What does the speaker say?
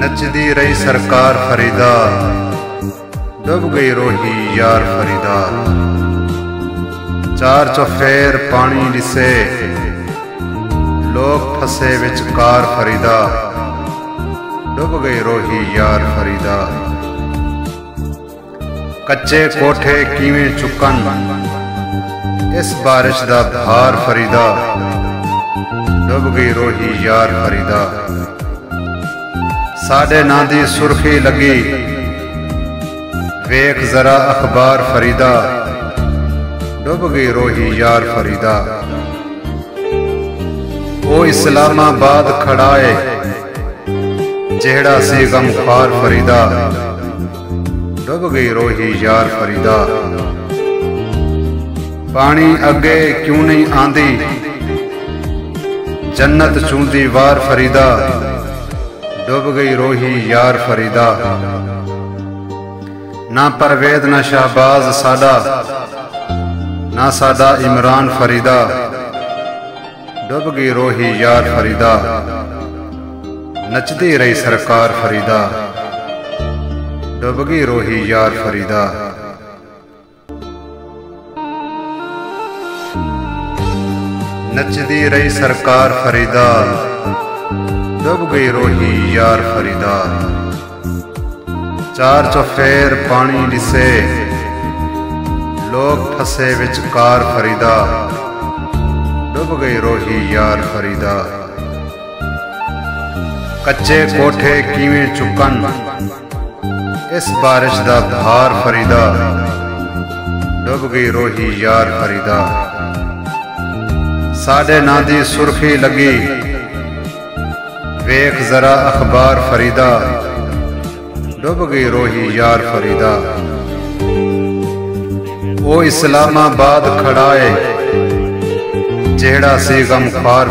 नचदी रही सरकार फरीदा, डुब गई रोही यार फरीदा। चार चौफेर पानी दिसे, लोग फसे विचकार फरीदा, डुब गई रोही यार फरीदा। कच्चे कोठे किवें चुकन, इस बारिश दा भार फरीदा, डुब गई रोही यार फरीदा। साडे नां दी सुर्खी लगी, वेख जरा अखबार फरीदा, डुब गई रोही यार फरीदा। ओ इस्लामाबाद खड़ाए, जेड़ा सी गमख्वार फरीदा, डुब गई रोही यार फरीदा। पानी अगे क्यों नहीं आंदी, जन्नत चूंदी वार फरीदा, डुब गई रोही यार फरीदा। ना परवेद ना शाहबाज साडा, ना साडा इमरान फरीदा, डुब गई रोही यार फरीदा। नचदी रही सरकार फरीदा, डुब गई रोही यार फरीदा। नचदी रही सरकार फरीदा, डुब गई रोही यार फरीदा। चार चौफेर पानी दिसे, लोग फसे विचकार फरीदा, डुब गई रोही यार फरीदा। कच्चे कोठे किवें चुकन, इस बारिश दा भार फरीदा, डुब गई रोही यार फरीदा। साडे नां दी सुर्खी लगी, वेख जरा अखबार फरीदा, डुब गई रोही यार फरीदा। ओ इस्लामाबाद खड़ाए, जेड़ा सी गमख्वार